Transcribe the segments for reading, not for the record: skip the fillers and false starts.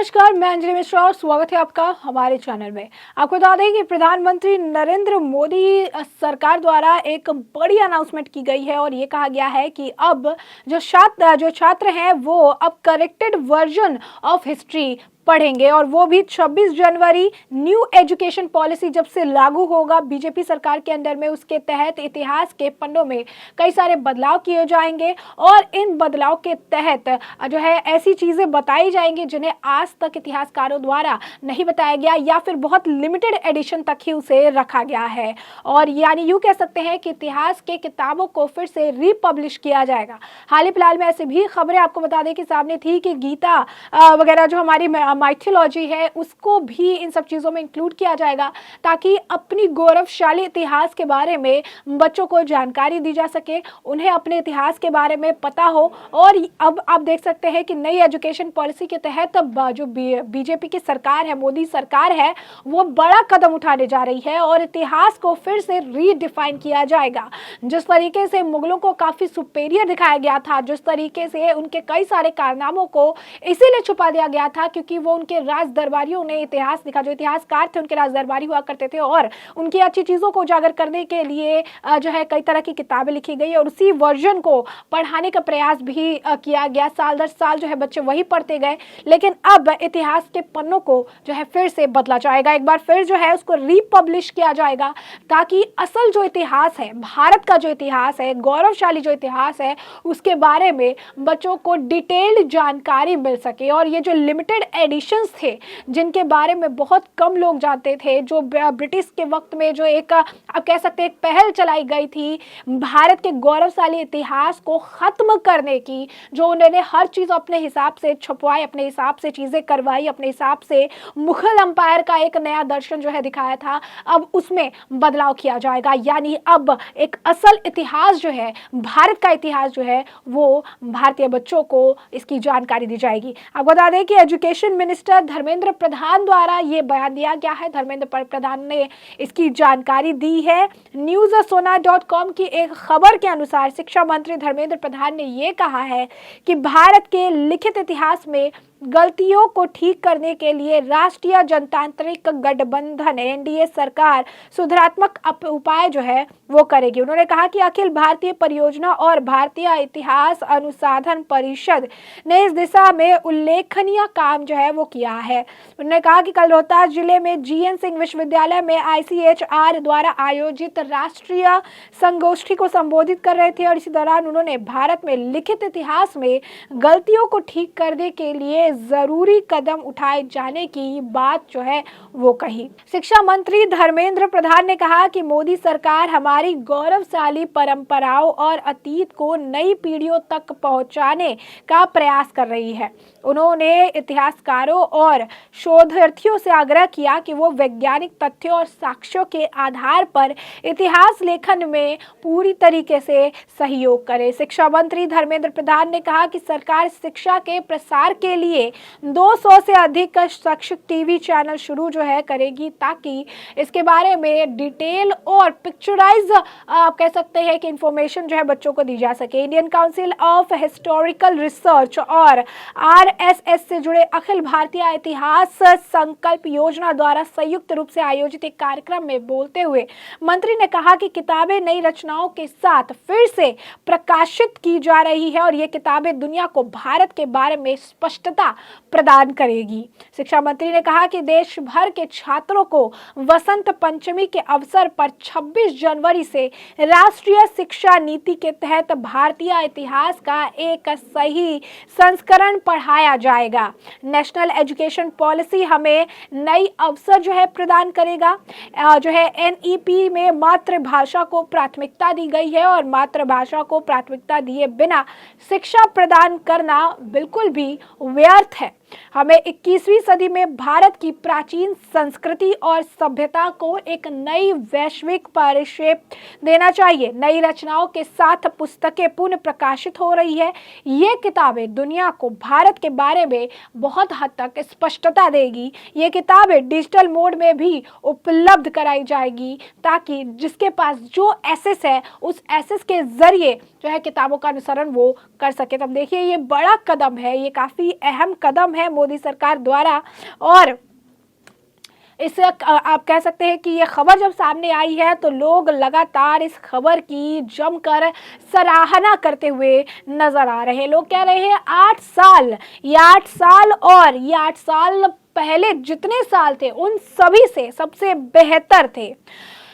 नमस्कार, मैं अंजलि मिश्रा और स्वागत है आपका हमारे चैनल में। आपको बता दें कि प्रधानमंत्री नरेंद्र मोदी सरकार द्वारा एक बड़ी अनाउंसमेंट की गई है और ये कहा गया है कि अब जो छात्र हैं वो अब करेक्टेड वर्जन ऑफ हिस्ट्री पढ़ेंगे और वो भी 26 जनवरी। न्यू एजुकेशन पॉलिसी जब से लागू होगा बीजेपी सरकार के अंडर में, उसके तहत इतिहास के पन्नों में कई सारे बदलाव किए जाएंगे और इन बदलाव के तहत जो है ऐसी चीज़ें बताई जाएंगी जिन्हें आज तक इतिहासकारों द्वारा नहीं बताया गया या फिर बहुत लिमिटेड एडिशन तक ही उसे रखा गया है। और यानी यूँ कह सकते हैं कि इतिहास के किताबों को फिर से रीपब्लिश किया जाएगा। हाल ही फिलहाल में ऐसी भी खबरें आपको बता दें कि सामने थी कि गीता वगैरह जो हमारी माइथोलॉजी है उसको भी इन सब चीज़ों में इंक्लूड किया जाएगा ताकि अपनी गौरवशाली इतिहास के बारे में बच्चों को जानकारी दी जा सके, उन्हें अपने इतिहास के बारे में पता हो। और अब आप देख सकते हैं कि नई एजुकेशन पॉलिसी के तहत जो बीजेपी की सरकार है, मोदी सरकार है, वो बड़ा कदम उठाने जा रही है और इतिहास को फिर से रीडिफाइन किया जाएगा। जिस तरीके से मुगलों को काफ़ी सुपेरियर दिखाया गया था, जिस तरीके से उनके कई सारे कारनामों को इसीलिए छुपा दिया गया था क्योंकि वो उनके राज दरबारियों ने इतिहास लिखा, जो इतिहासकार थे उनके राज दरबारी हुआ करते थे और उनकी अच्छी चीज़ों को उजागर करने के लिए जो है कई तरह की किताबें लिखी गई और उसी वर्जन को पढ़ाने का प्रयास भी किया गया। साल दर साल जो है बच्चे वही पढ़ते गए, लेकिन अब इतिहास के पन्नों को जो है फिर से बदला जाएगा, एक बार फिर जो है उसको रीपब्लिश किया जाएगा ताकि असल जो इतिहास है, भारत का जो इतिहास है, गौरवशाली जो इतिहास है, उसके बारे में बच्चों को डिटेल्ड जानकारी मिल सके। और ये जो लिमिटेड एडिशंस थे जिनके बारे में बहुत कम लोग जानते थे, जो ब्रिटिश के वक्त में जो एक आप कह सकते हैं एक पहल चलाई गई थी भारत के गौरवशाली इतिहास को खत्म करने की, जो उन्होंने हर चीज़ अपने हिसाब से छपवाई, अपने हिसाब से चीज़ें करवाई, अपने हिसाब से मुगल अंपायर का एक नया दर्शन जो है दिखाया था, अब उसमें बदलाव किया जाएगा। यानी अब एक असल इतिहास जो है, भारत का इतिहास जो है, वो भारतीय बच्चों को इसकी जानकारी दी जाएगी। आपको बता दें कि एजुकेशन मिनिस्टर धर्मेंद्र प्रधान द्वारा ये बयान दिया गया है। धर्मेंद्र प्रधान ने इसकी जानकारी दी है। न्यूज़सोना.com की एक खबर के अनुसार शिक्षा मंत्री धर्मेंद्र प्रधान ने ये कहा है कि भारत के लिखित इतिहास में गलतियों को ठीक करने के लिए राष्ट्रीय जनतांत्रिक गठबंधन एनडीए सरकार सुधारात्मक उपाय जो है वो करेगी। उन्होंने कहा कि अखिल भारतीय परियोजना और भारतीय इतिहास अनुसंधान परिषद ने इस दिशा में उल्लेखनीय काम जो है वो किया है। उन्होंने कहा कि कल रोहतास जिले में जीएन सिंह विश्वविद्यालय में आईसीएचआर द्वारा आयोजित राष्ट्रीय संगोष्ठी को संबोधित कर रहे थे और इसी दौरान उन्होंने भारत में लिखित इतिहास में गलतियों को ठीक करने के लिए जरूरी कदम उठाए जाने की बात जो है वो कही। शिक्षा मंत्री धर्मेंद्र प्रधान ने कहा कि मोदी सरकार हमारी गौरवशाली परंपराओं और अतीत को नई पीढ़ियों तक पहुंचाने का प्रयास कर रही है। उन्होंने इतिहासकारों और शोधार्थियों से आग्रह किया कि वो वैज्ञानिक तथ्यों और साक्ष्यों के आधार पर इतिहास लेखन में पूरी तरीके से सहयोग करे। शिक्षा मंत्री धर्मेंद्र प्रधान ने कहा कि सरकार शिक्षा के प्रसार के लिए 200 से अधिक शैक्षिक टीवी चैनल शुरू जो है करेगी ताकि इसके बारे में डिटेल और पिक्चराइज आप कह सकते हैं कि इंफॉर्मेशन जो है बच्चों को दी जा सके। Indian council of historical research और आरएसएस से जुड़े अखिल भारतीय इतिहास संकल्प योजना द्वारा संयुक्त रूप से आयोजित एक कार्यक्रम में बोलते हुए मंत्री ने कहा कि किताबें नई रचनाओं के साथ फिर से प्रकाशित की जा रही है और ये किताबें दुनिया को भारत के बारे में स्पष्टता प्रदान करेगी। शिक्षा मंत्री ने कहा कि देश भर के छात्रों को वसंत पंचमी के अवसर पर 26 जनवरी से राष्ट्रीय शिक्षा नीति के तहत भारतीय इतिहास का एक सही संस्करण पढ़ाया जाएगा। नेशनल एजुकेशन पॉलिसी हमें नई अवसर जो है प्रदान करेगा। जो है एनईपी में मातृभाषा को प्राथमिकता दी गई है और मातृभाषा को प्राथमिकता दिए बिना शिक्षा प्रदान करना बिल्कुल भी व्यर्थ है। हमें 21वीं सदी में भारत की प्राचीन संस्कृति और सभ्यता को एक नई वैश्विक परिपेक्ष देना चाहिए। नई रचनाओं के साथ पुस्तकें पुनः प्रकाशित हो रही है। ये किताबें दुनिया को भारत के बारे में बहुत हद तक स्पष्टता देगी। ये किताबें डिजिटल मोड में भी उपलब्ध कराई जाएगी ताकि जिसके पास जो एसेस है उस एसेस के जरिए जो है किताबों का अनुसरण वो कर सके। तब देखिए ये बड़ा कदम है, ये काफ़ी अहम कदम है। हैं मोदी सरकार द्वारा। और इसे आप कह सकते हैं कि ये खबर जब सामने आई है तो लोग लगातार इस खबर की जमकर सराहना करते हुए नजर आ रहे हैं। लोग कह रहे हैं 8 साल, ये 8 साल और ये 8 साल पहले जितने साल थे उन सभी से सबसे बेहतर थे।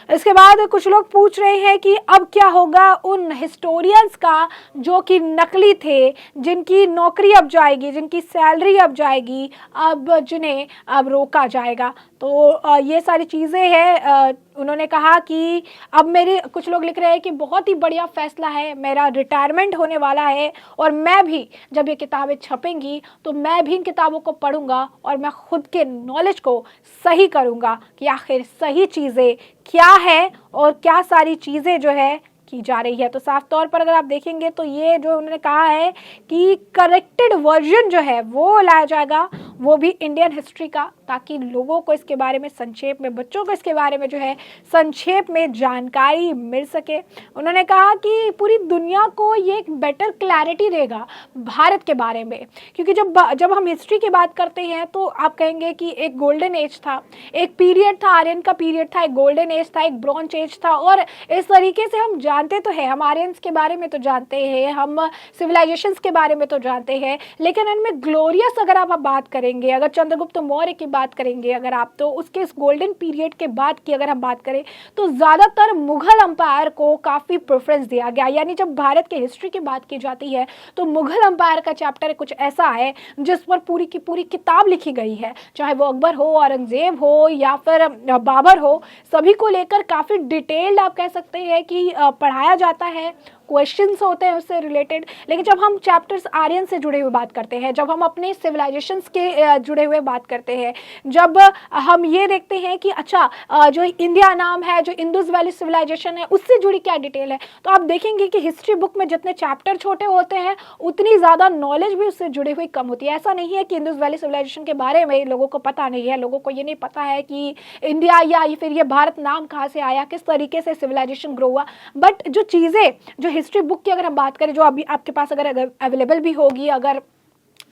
इसके बाद कुछ लोग पूछ रहे हैं कि अब क्या होगा उन हिस्टोरियंस का जो कि नकली थे, जिनकी नौकरी अब जाएगी, जिनकी सैलरी अब जाएगी, अब जिन्हें अब रोका जाएगा। तो ये सारी चीज़ें हैं। उन्होंने कहा कि अब मेरे कुछ लोग लिख रहे हैं कि बहुत ही बढ़िया फैसला है, मेरा रिटायरमेंट होने वाला है और मैं भी जब ये किताबें छपेंगी तो मैं भी इन किताबों को पढ़ूंगा और मैं खुद के नॉलेज को सही करूंगा कि आखिर सही चीज़ें क्या है और क्या सारी चीज़ें जो है की जा रही है। तो साफ तौर पर अगर आप देखेंगे तो ये जो उन्होंने कहा है कि करेक्टेड वर्जन जो है वो लाया जाएगा, वो भी इंडियन हिस्ट्री का, ताकि लोगों को इसके बारे में संक्षेप में, बच्चों को इसके बारे में जो है संक्षेप में जानकारी मिल सके। उन्होंने कहा कि पूरी दुनिया को ये एक बेटर क्लैरिटी देगा भारत के बारे में, क्योंकि जब हम हिस्ट्री की बात करते हैं तो आप कहेंगे कि एक गोल्डन एज था, एक पीरियड था, आर्यन का पीरियड था, एक गोल्डन एज था, एक ब्रॉन्ज एज था। और इस तरीके से हम जानते तो हैं, हम आर्यंस के बारे में तो जानते हैं, हम सिविलाइजेशंस के बारे में तो जानते हैं, लेकिन इनमें ग्लोरियस अगर आप बात करेंगे, अगर चंद्रगुप्त मौर्य की बात करेंगे अगर आप, तो उसके इस गोल्डन पीरियड के बाद की अगर हम बात करें तो ज़्यादातर मुगल अंपायर को काफ़ी प्रेफरेंस दिया गया। यानी जब भारत के हिस्ट्री की बात की जाती है तो मुगल अंपायर का चैप्टर कुछ ऐसा है जिस पर पूरी की पूरी किताब लिखी गई है, चाहे वो अकबर हो, औरंगजेब हो या फिर बाबर हो, सभी को लेकर काफ़ी डिटेल्ड आप कह सकते हैं कि पढ़ाया जाता है, क्वेश्चंस होते हैं उससे रिलेटेड। लेकिन जब हम चैप्टर्स आर्यन से जुड़े हुए बात करते हैं, जब हम अपने सिविलाइजेशंस के जुड़े हुए बात करते हैं, जब हम ये देखते हैं कि अच्छा जो इंडिया नाम है, जो इंडस वैली सिविलाइजेशन है, उससे जुड़ी क्या डिटेल है, तो आप देखेंगे कि हिस्ट्री बुक में जितने चैप्टर छोटे होते हैं उतनी ज़्यादा नॉलेज भी उससे जुड़ी हुई कम होती है। ऐसा नहीं है कि इंडस वैली सिविलाइजेशन के बारे में लोगों को पता नहीं है, लोगों को ये नहीं पता है कि इंडिया या फिर ये भारत नाम कहाँ से आया, किस तरीके से सिविलाइजेशन ग्रो हुआ। बट जो चीज़ें जो हिस्ट्री बुक की अगर हम बात करें, जो अभी आपके पास अगर अवेलेबल भी होगी, अगर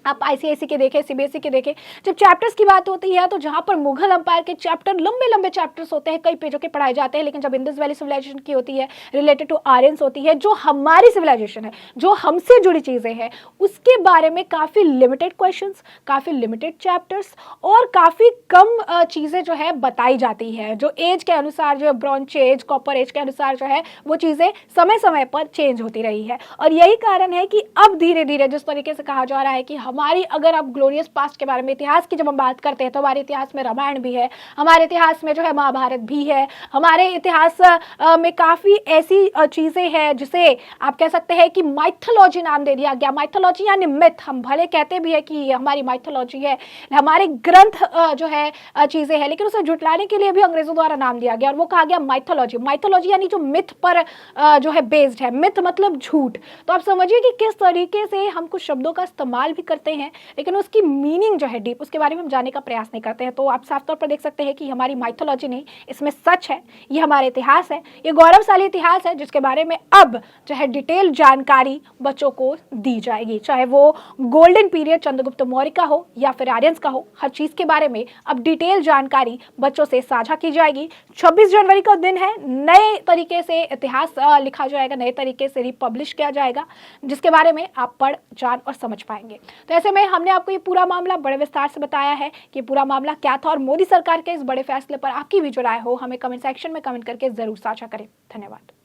आप आईसीआईसी के देखें, सीबीएसई के देखें, जब चैप्टर्स की बात होती है तो जहां पर मुगल अंपायर के चैप्टर लंबे लंबे चैप्टर्स होते हैं, कई पेजों के पढ़ाए जाते हैं, लेकिन जब इंडस वैली सिविलाइजेशन की होती है, रिलेटेड टू आर्यंस होती है, जो हमारी सिविलाइजेशन है, जो हमसे जुड़ी चीज़ें हैं, उसके बारे में काफ़ी लिमिटेड क्वेश्चंस, काफ़ी लिमिटेड चैप्टर्स और काफ़ी कम चीज़ें जो है बताई जाती है। जो एज के अनुसार, जो ब्रॉन्ज एज, कॉपर एज के अनुसार जो है वो चीज़ें समय समय पर चेंज होती रही है। और यही कारण है कि अब धीरे धीरे जिस तरीके से कहा जा रहा है कि हमारी, अगर आप ग्लोरियस पास्ट के बारे में, इतिहास की जब हम बात करते हैं तो हमारे इतिहास में रामायण भी है, हमारे इतिहास में जो है महाभारत भी है, हमारे इतिहास में काफ़ी ऐसी चीज़ें हैं जिसे आप कह सकते हैं कि माइथोलॉजी नाम दे दिया गया। माइथोलॉजी यानी मिथ, हम भले कहते भी है कि हमारी माइथोलॉजी है, हमारे ग्रंथ जो है चीज़ें हैं, लेकिन उसे जुटलाने के लिए भी अंग्रेजों द्वारा नाम दिया गया और वो कहा गया माइथोलॉजी। माइथोलॉजी यानी जो मिथ पर जो है बेस्ड है, मिथ मतलब झूठ। तो आप समझिए कि किस तरीके से हम कुछ शब्दों का इस्तेमाल भी करते हैं लेकिन उसकी मीनिंग जो है डीप, उसके बारे में हम जानने का प्रयास नहीं करते हैं। तो आप साफ तौर पर देख सकते हैं कि हमारी माइथोलॉजी नहीं, इसमें सच है, ये हमारा इतिहास है, ये गौरवशाली इतिहास है जिसके बारे में अब जो है डिटेल जानकारी बच्चों को दी जाएगी, चाहे वो गोल्डन पीरियड चंद्रगुप्त मौर्य का हो या फिर आर्यंस का हो, हर चीज़ के बारे में अब डिटेल जानकारी बच्चों से साझा की जाएगी। 26 जनवरी का दिन है, नए तरीके से इतिहास लिखा जाएगा, नए तरीके से रिपब्लिश किया जाएगा, जिसके बारे में आप पढ़, जान और समझ पाएंगे। तो ऐसे में हमने आपको ये पूरा मामला बड़े विस्तार से बताया है कि पूरा मामला क्या था और मोदी सरकार के इस बड़े फैसले पर आपकी भी जो राय हो हमें कमेंट सेक्शन में कमेंट करके जरूर साझा करें। धन्यवाद।